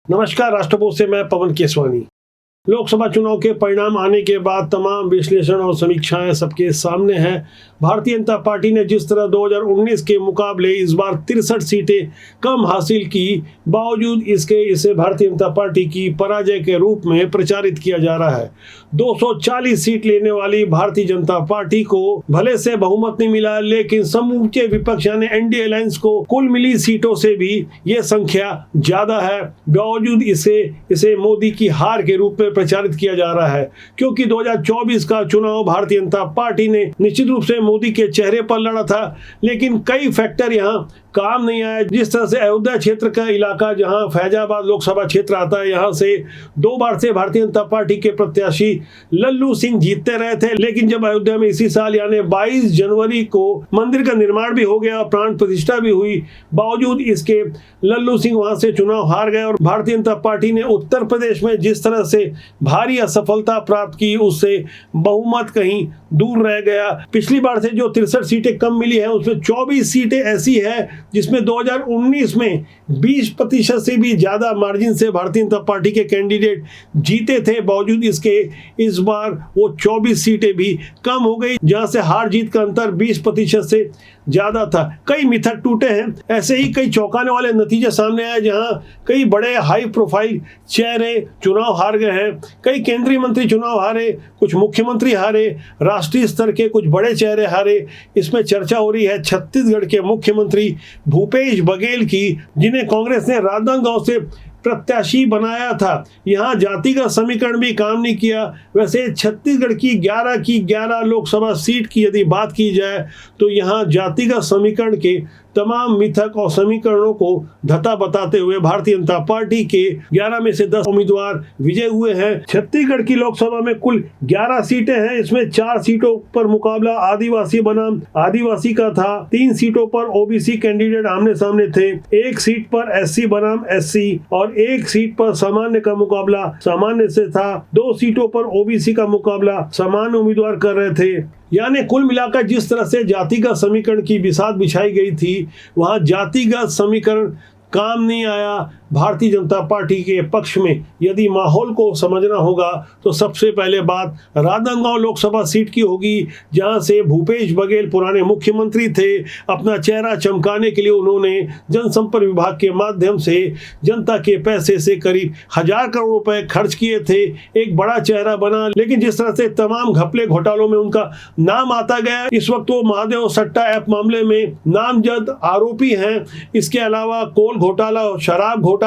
नमस्कार। राष्ट्रपोस्ट से मैं पवन केसवानी। लोकसभा चुनाव के परिणाम आने के बाद तमाम विश्लेषण और समीक्षाएं सबके सामने हैं। भारतीय जनता पार्टी ने जिस तरह 2019 के मुकाबले इस बार 63 सीटें कम हासिल की, बावजूद इसके इसे भारतीय जनता पार्टी की पराजय के रूप में प्रचारित किया जा रहा है। 240 सीट लेने वाली भारतीय जनता पार्टी को भले से बहुमत नहीं मिला, लेकिन समूचे विपक्ष यानी एनडीए अलायंस को कुल मिली सीटों से भी ये संख्या ज्यादा है। बावजूद इसे मोदी की हार के रूप में प्रचारित किया जा रहा है, क्योंकि 2024 का चुनाव भारतीय जनता पार्टी ने निश्चित रूप से मोदी के चेहरे पर लड़ा था, लेकिन कई फैक्टर यहाँ काम नहीं आया। जिस तरह से अयोध्या क्षेत्र का इलाका, जहां फैजाबाद लोकसभा क्षेत्र आता है, यहां से 2 बार से भारतीय जनता पार्टी के प्रत्याशी लल्लू सिंह जीतते रहे थे, लेकिन जब अयोध्या में इसी साल यानी 22 जनवरी को मंदिर का निर्माण भी हो गया, प्राण प्रतिष्ठा भी हुई, बावजूद इसके लल्लू सिंह वहां से चुनाव हार गए। और भारतीय जनता पार्टी ने उत्तर प्रदेश में जिस तरह से भारी असफलता प्राप्त की, उससे बहुमत कहीं दूर रह गया। पिछली बार से जो 63 सीटें कम मिली है, उसमें 24 सीटें ऐसी है जिसमें 2019 में 20% से भी ज्यादा मार्जिन से भारतीय जनता पार्टी के कैंडिडेट जीते थे। बावजूद इसके इस बार वो 24 सीटें भी कम हो गई, जहां से हार जीत का अंतर 20% से ज्यादा था। कई मिथक टूटे हैं, ऐसे ही कई चौंकाने वाले नतीजे सामने आए, जहां कई बड़े हाई प्रोफाइल चेहरे चुनाव हार गए हैं। कई केंद्रीय मंत्री चुनाव हारे, कुछ मुख्यमंत्री हारे, राष्ट्रीय स्तर के कुछ बड़े चेहरे हारे। इसमें चर्चा हो रही है छत्तीसगढ़ के मुख्यमंत्री भूपेश बघेल की, जिन्हें कांग्रेस ने राजनांदगांव से प्रत्याशी बनाया था। यहाँ जातिगत समीकरण भी काम नहीं किया। वैसे छत्तीसगढ़ की 11 लोकसभा सीट की यदि बात की जाए, तो यहाँ जातिगत समीकरण के तमाम मिथक और समीकरणों को धता बताते हुए भारतीय जनता पार्टी के 11 में से 10 उम्मीदवार विजय हुए हैं। छत्तीसगढ़ की लोकसभा में कुल 11 सीटें हैं। इसमें 4 सीटों पर मुकाबला आदिवासी बनाम आदिवासी का था, 3 सीटों पर ओबीसी कैंडिडेट आमने सामने थे, 1 सीट पर एससी बनाम एससी और 1 सीट पर सामान्य का मुकाबला सामान्य से था। 2 सीटों पर ओबीसी का मुकाबला सामान्य उम्मीदवार कर रहे थे। यानी कुल मिलाकर जिस तरह से जातिगत समीकरण की बिसात बिछाई गई थी, वहां जातिगत समीकरण काम नहीं आया। भारतीय जनता पार्टी के पक्ष में यदि माहौल को समझना होगा, तो सबसे पहले बात राजनांदगांव लोकसभा सीट की होगी, जहां से भूपेश बघेल पुराने मुख्यमंत्री थे। अपना चेहरा चमकाने के लिए उन्होंने जनसंपर्क विभाग के माध्यम से जनता के पैसे से करीब 1000 करोड़ रुपए खर्च किए थे। एक बड़ा चेहरा बना, लेकिन जिस तरह से तमाम घपले घोटालों में उनका नाम आता गया, इस वक्त वो महादेव सट्टा ऐप मामले में नामजद आरोपी हैं। इसके अलावा कोल घोटाला, शराब घोटाला,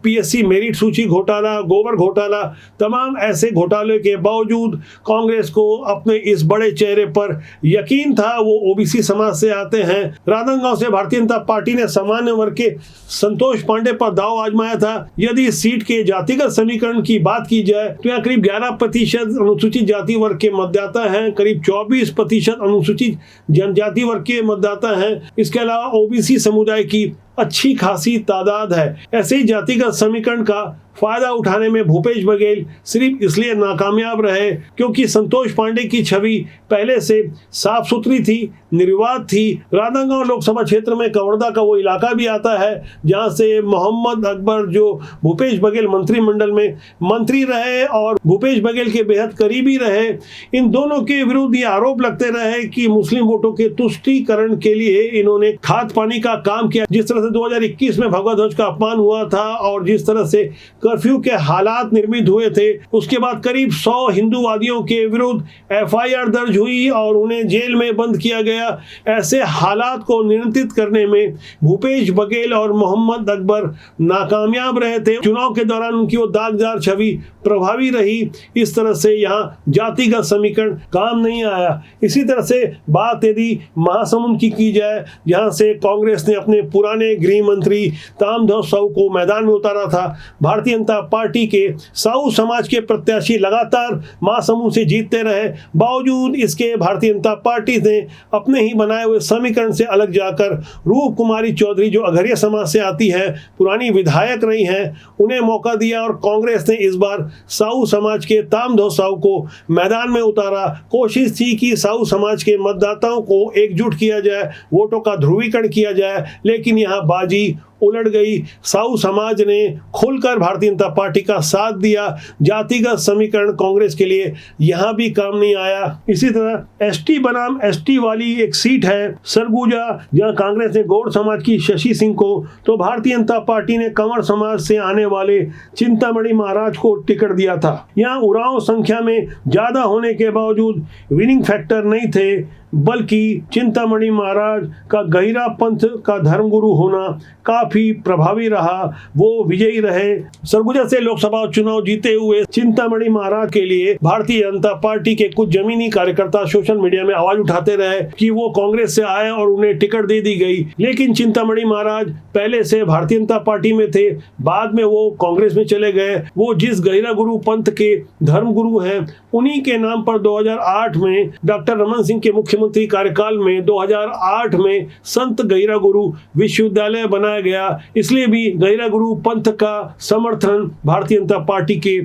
पीएससी मेरिट सूची घोटाला, गोबर घोटाला, तमाम ऐसे घोटाले के बावजूद कांग्रेस को अपने इस बड़े चेहरे पर यकीन था। वो ओबीसी समाज से आते हैं। राजनांदगांव से भारतीय जनता पार्टी ने सामान्य वर्ग के संतोष पांडे पर दांव आजमाया था। यदि सीट के जातिगत समीकरण की बात की जाए, तो यहाँ करीब 11% अनुसूचित जाति वर्ग के मतदाता हैं, करीब 24% अनुसूचित जनजाति वर्ग के मतदाता हैं। इसके अलावा ओबीसी समुदाय की अच्छी खासी तादाद है। ऐसे ही जातिगत समीकरण का फायदा उठाने में भूपेश बघेल सिर्फ इसलिए नाकामयाब रहे क्योंकि संतोष पांडे की छवि पहले से साफ सुथरी थी, निर्विवाद थी। राजनांदगांव लोकसभा क्षेत्र में कवर्धा का वो इलाका भी आता है, जहां से मोहम्मद अकबर, जो भूपेश बघेल मंत्रिमंडल में मंत्री रहे और भूपेश बघेल के बेहद करीबी रहे, इन दोनों के विरुद्ध ये आरोप लगते रहे कि मुस्लिम वोटों के तुष्टीकरण के लिए इन्होंने खाद पानी का काम किया। जिस तरह से 2021 में भगवा ध्वज का अपमान हुआ था और जिस तरह से कर्फ्यू के हालात निर्मित हुए थे, उसके बाद करीब 100 हिंदूवादियों के विरुद्ध एफआईआर दर्ज हुई और उन्हें जेल में बंद किया गया। ऐसे हालात को नियंत्रित करने में भूपेश बघेल और मोहम्मद अकबर नाकामयाब रहे थे। चुनाव के दौरान उनकी वो दागदार छवि प्रभावी रही। इस तरह से यहाँ जातिगत समीकरण काम नहीं आया। इसी तरह से बात यदि महासमुंद की जाए, जहां से कांग्रेस ने अपने पुराने गृह मंत्री ताम्रध्वज साहू को मैदान में उतारा था। भारतीय जनता पार्टी के साहू समाज के प्रत्याशी लगातार महासमुंद से जीतते रहे, बावजूद इसके भारतीय जनता पार्टी ने अपने ही बनाए हुए समीकरण से अलग जाकर रूप कुमारी चौधरी, जो अघरिया समाज से आती है, पुरानी विधायक रही हैं, उन्हें मौका दिया और कांग्रेस ने इस बार साहू समाज के ताम्रध्वज साहू को मैदान में उतारा। कोशिश थी कि साहू समाज के मतदाताओं को एकजुट किया जाए, वोटों का ध्रुवीकरण किया जाए, लेकिन यहाँ बाजी उलट गई। साहू समाज ने खुलकर भारतीय जनता पार्टी का साथ दिया। जातिगत समीकरण कांग्रेस के लिए यहां भी काम नहीं आया। इसी तरह एसटी बनाम एसटी वाली एक सीट है सरगुजा, जहां कांग्रेस ने गौड़ समाज की शशि सिंह को, तो भारतीय जनता पार्टी ने कंवर समाज से आने वाले चिंतामणि महाराज को टिकट दिया था। यहाँ उरांव संख्या में ज्यादा होने के बावजूद विनिंग फैक्टर नहीं थे, बल्कि चिंतामणि महाराज का गहिरा पंथ का धर्मगुरु होना काफी प्रभावी रहा। वो विजयी रहे। सरगुजा से लोकसभा चुनाव जीते हुए चिंतामणि महाराज के लिए भारतीय जनता पार्टी के कुछ जमीनी कार्यकर्ता सोशल मीडिया में आवाज उठाते रहे कि वो कांग्रेस से आए और उन्हें टिकट दे दी गई। लेकिन चिंतामणि महाराज पहले से भारतीय जनता पार्टी में थे, बाद में वो कांग्रेस में चले गए। वो जिस गहिरा गुरु पंथ के धर्मगुरु हैं, उन्हीं के नाम पर 2008 में डॉक्टर रमन सिंह के मुख्यमंत्री कार्यकाल में 2008 में संत गहिरा गुरु विश्वविद्यालय बनाया गया। इसलिए भी गहिरा गुरु पंथ का समर्थन भारतीय जनता पार्टी के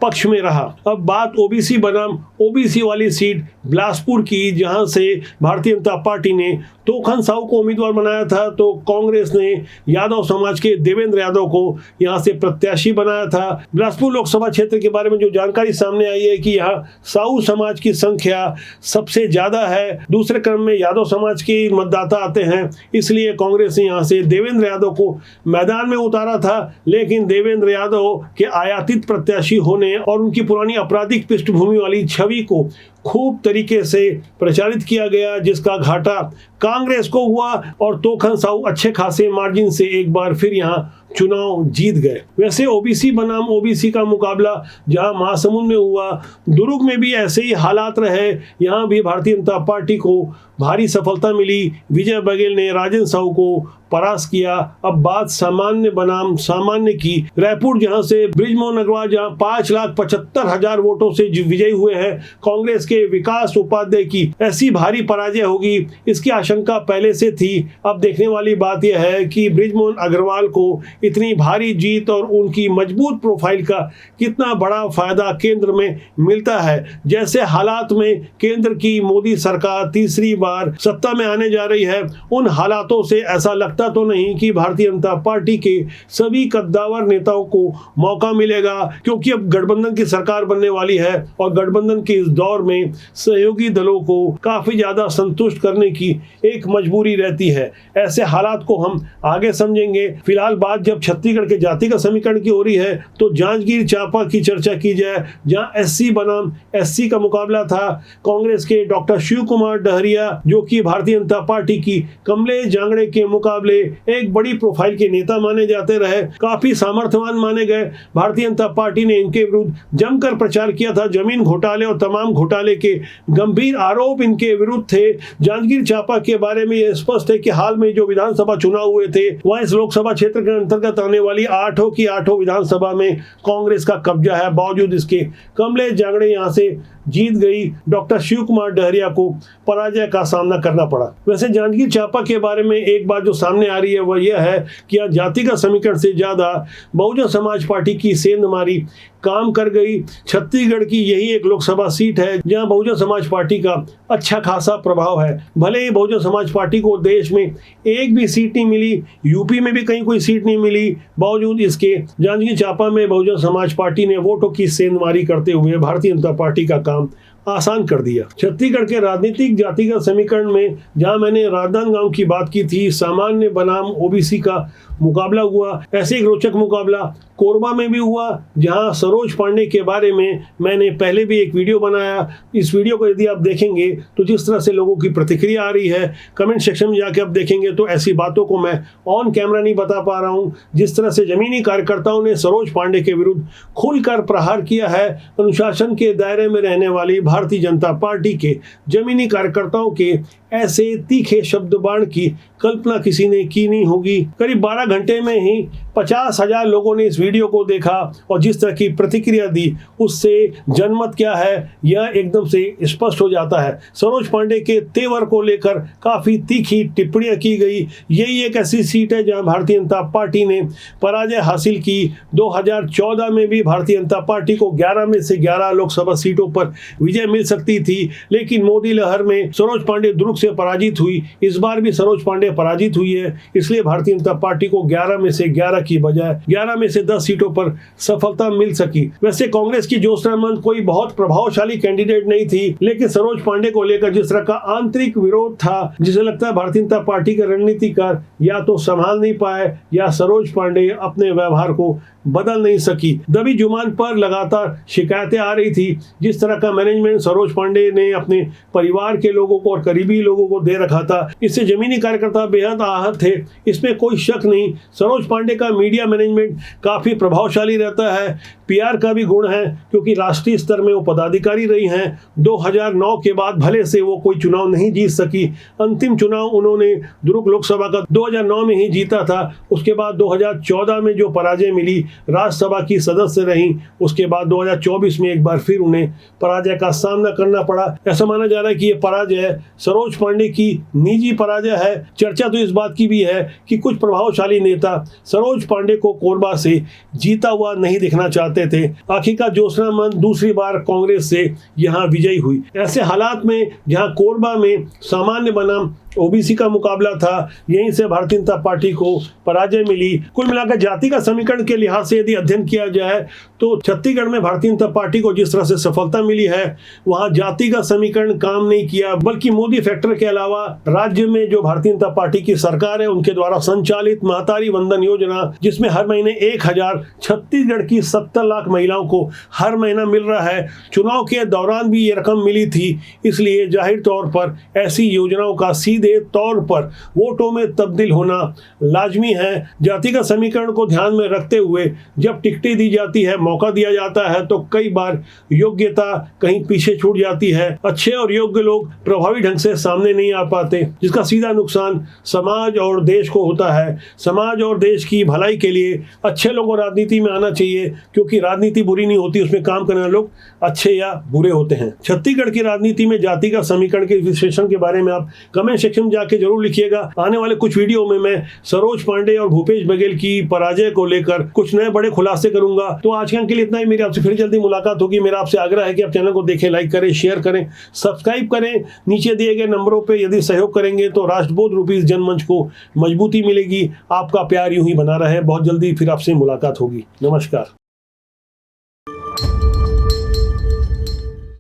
पक्ष में रहा। अब बात ओबीसी बनाम ओबीसी वाली सीट बिलासपुर की, जहां से भारतीय जनता पार्टी ने तोखन साहू को उम्मीदवार बनाया था, तो कांग्रेस ने यादव समाज के देवेंद्र यादव को यहां से प्रत्याशी बनाया था। बिलासपुर लोकसभा क्षेत्र के बारे में जो जानकारी सामने आई है कि यहाँ साहू समाज की संख्या सबसे ज्यादा है, दूसरे क्रम में यादव समाज के मतदाता आते हैं, इसलिए कांग्रेस ने यहाँ से देवेंद्र यादव को मैदान में उतारा था। लेकिन देवेंद्र यादव के आयातित प्रत्याशी होने और उनकी पुरानी आपराधिक पृष्ठभूमि वाली छवि को खूब तरीके से प्रचारित किया गया, जिसका घाटा कांग्रेस को हुआ और तोखन साहू अच्छे खासे मार्जिन से एक बार फिर यहां चुनाव जीत गए। वैसे ओबीसी बनाम ओबीसी का मुकाबला जहां महासमुंद में हुआ, दुर्ग में भी ऐसे ही हालात रहे। यहां भी भारतीय जनता पार्टी को भारी सफलता मिली। विजय बघेल ने राजेंद्र साहू को परास्त किया। अब बात सामान्य बनाम सामान्य की, रायपुर जहां से बृजमोहन अग्रवाल जहां 5,75,000 वोटों से विजयी हुए हैं, कांग्रेस के विकास उपाध्याय की ऐसी भारी पराजय होगी, इसकी आशंका पहले से थी। अब देखने वाली बात यह है कि बृजमोहन अग्रवाल को इतनी भारी जीत और उनकी मजबूत प्रोफाइल का कितना बड़ा फायदा केंद्र में मिलता है। जैसे हालात में केंद्र की मोदी सरकार तीसरी बार सत्ता में आने जा रही है, उन हालातों से ऐसा लगता तो नहीं कि भारतीय जनता पार्टी के सभी कद्दावर नेताओं को मौका मिलेगा, क्योंकि अब गठबंधन की सरकार बनने वाली है और गठबंधन के इस दौर में सहयोगी दलों को काफी ज्यादा संतुष्ट करने की एक मजबूरी रहती है। ऐसे हालात को हम आगे समझेंगे। फिलहाल बात जब छत्तीसगढ़ के जातिगत समीकरण की हो रही है, तो जांजगीर चांपा की चर्चा की जाए, जहां एससी बनाम एससी का मुकाबला था। कांग्रेस के डॉक्टर शिव कुमार डहरिया, जो कि भारतीय जनता पार्टी की कमलेश जांगड़े के मुकाबले एक बड़ी प्रोफाइल के नेता माने जाते रहे, काफी सामर्थ्यवान माने गए। भारतीय जनता पार्टी ने इनके विरुद्ध जमकर प्रचार किया था। जमीन घोटाले और तमाम घोटाले के गंभीर आरोप इनके विरुद्ध थे। जांजगीर चांपा के बारे में यह स्पष्ट है कि हाल में जो विधानसभा चुनाव हुए थे, वहां इस लोकसभा क्षेत्र के अंतर्गत आने वाली 8 की 8 विधानसभा में कांग्रेस का कब्जा है। बावजूद इसके कमलेश जांगड़े यहां से जीत गई। डॉक्टर शिव कुमार डहरिया को पराजय का सामना करना पड़ा। वैसे जांजगीर चांपा के बारे में एक बात जो सामने आ रही है वह यह है कि यहाँ जातिगत समीकरण से ज्यादा बहुजन समाज पार्टी की सेंधमारी काम कर गई। छत्तीसगढ़ की यही एक लोकसभा सीट है जहां बहुजन समाज पार्टी का अच्छा खासा प्रभाव है। भले ही बहुजन समाज पार्टी को देश में एक भी सीट नहीं मिली, यूपी में भी कहीं कोई सीट नहीं मिली, बावजूद इसके जांजगीर चांपा में बहुजन समाज पार्टी ने वोटों की सेंधमारी करते हुए भारतीय जनता पार्टी का काम आसान कर दिया। छत्तीसगढ़ के राजनीतिक जातिगत समीकरण में जहां मैंने राजनांदगांव की बात की थी, सामान्य बनाम ओबीसी का मुकाबला हुआ, ऐसे एक रोचक मुकाबला कोरबा में भी हुआ, जहां सरोज पांडे के बारे में मैंने पहले भी एक वीडियो बनाया। इस वीडियो को यदि आप देखेंगे तो जिस तरह से लोगों की प्रतिक्रिया आ रही है, कमेंट सेक्शन में जाके आप देखेंगे तो ऐसी बातों को मैं ऑन कैमरा नहीं बता पा रहा हूं। जिस तरह से जमीनी कार्यकर्ताओं ने सरोज पांडे के विरुद्ध खुलकर प्रहार किया है, अनुशासन के दायरे में रहने वाली भारतीय जनता पार्टी के जमीनी कार्यकर्ताओं के ऐसे तीखे शब्द बाण की कल्पना किसी ने की नहीं होगी। करीब 12 घंटे में ही 50,000 लोगों ने इस वीडियो को देखा और जिस तरह की प्रतिक्रिया दी, उससे जनमत क्या है यह एकदम से स्पष्ट हो जाता है। सरोज पांडे के तेवर को लेकर काफी तीखी टिप्पणियां की गई। यही एक ऐसी सीट है जहां भारतीय जनता पार्टी ने पराजय हासिल की। 2014 में भी भारतीय जनता पार्टी को 11 में से 11 लोकसभा सीटों पर विजय मिल सकती थी, लेकिन मोदी लहर में सरोज पांडे दुर्ग से पराजित हुई, इस बार भी सरोज पांडे पराजित हुई है। इसलिए भारतीय जनता पार्टी को 11 में से 11 की बजाय 11 में से 10 सीटों पर सफलता मिल सकी। वैसे कांग्रेस की ज्योत्सना महंत कोई बहुत प्रभावशाली कैंडिडेट नहीं थी, लेकिन सरोज पांडे को लेकर जिस तरह का आंतरिक विरोध था, जिसे लगता है भारतीय जनता पार्टी के रणनीतिकार या तो संभाल नहीं पाए या सरोज पांडे अपने व्यवहार को बदल नहीं सकी। दबी जुबान पर लगातार शिकायतें आ रही थी। जिस तरह का मैनेजमेंट सरोज पांडे ने अपने परिवार के लोगों को और करीबी लोगों को दे रखा था, इससे जमीनी कार्यकर्ता बेहद आहत थे, इसमें कोई शक नहीं। सरोज पांडे का मीडिया मैनेजमेंट काफी प्रभावशाली रहता है, पीआर का भी गुण है, क्योंकि राष्ट्रीय स्तर में वो पदाधिकारी रही हैं। 2009 के बाद भले से वो कोई चुनाव नहीं जीत सकी, अंतिम चुनाव उन्होंने दुर्ग लोकसभा का 2009 में ही जीता था। उसके बाद 2014 में जो पराजय मिली, राज्यसभा की सदस्य रहीं, उसके बाद 2024 में एक बार फिर उन्हें पराजय का सामना करना पड़ा। ऐसा माना जा रहा है कि ये पराजय सरोज पांडे की निजी पराजय है। चर्चा तो इस बात की भी है कि कुछ प्रभावशाली नेता सरोज पांडे को कोरबा से जीता हुआ नहीं दिखना चाहते थे। आखिरकार ज्योत्सना महंत दूसरी बार कांग्रेस से यहाँ विजयी हुई। ऐसे हालात में जहाँ कोरबा में सामान्य बनाम ओबीसी का मुकाबला था, यहीं से भारतीय जनता पार्टी को पराजय मिली। कुल मिलाकर जाति का समीकरण के लिहाज से यदि अध्ययन किया जाए तो छत्तीसगढ़ में भारतीय जनता पार्टी को जिस तरह से सफलता मिली है, वहां जाति का समीकरण काम नहीं किया, बल्कि मोदी फैक्टर के अलावा राज्य में जो भारतीय जनता पार्टी की सरकार है उनके द्वारा संचालित महतारी वंदन योजना, जिसमें हर महीने 1000 छत्तीसगढ़ की 70 लाख महिलाओं को हर महीना मिल रहा है। चुनाव के दौरान भी ये रकम मिली थी, इसलिए जाहिर तौर पर ऐसी योजनाओं का सीधे तौर पर वोटों में तब्दील होना लाजमी है। जाति का समीकरण को ध्यान में रखते हुए जब टिकटें दी जाती है, मौका दिया जाता है, तो कई बार योग्यता कहीं पीछे छूट जाती है। अच्छे और योग्य लोग प्रभावी ढंग से सामने नहीं आ पाते, जिसका सीधा नुकसान समाज और देश को होता है। समाज और देश की भलाई के लिए अच्छे लोगों को राजनीति में आना चाहिए, क्योंकि राजनीति बुरी नहीं होती, उसमें काम करने वाले लोग अच्छे या बुरे होते हैं। छत्तीसगढ़ की राजनीति में जाति का समीकरण के विश्लेषण के बारे में आप कमेंट सेक्शन में जाके जरूर लिखिएगा। आने वाले कुछ वीडियो में मैं सरोज पांडे और भूपेश बघेल की पराजय को लेकर कुछ नए बड़े खुलासे करूंगा। तो आज के लिए इतना ही। मेरी आपसे फिर जल्दी मुलाकात होगी। मेरा आपसे आग्रह है कि आप चैनल को देखें, लाइक करें, शेयर करें, सब्सक्राइब करें। नीचे दिए गए नंबरों पे यदि सहयोग करेंगे तो राष्ट्रबोध रूपी जनमंच को मजबूती मिलेगी। आपका प्यार यूं ही बना रहे। बहुत जल्दी फिर आपसे मुलाकात होगी। नमस्कार।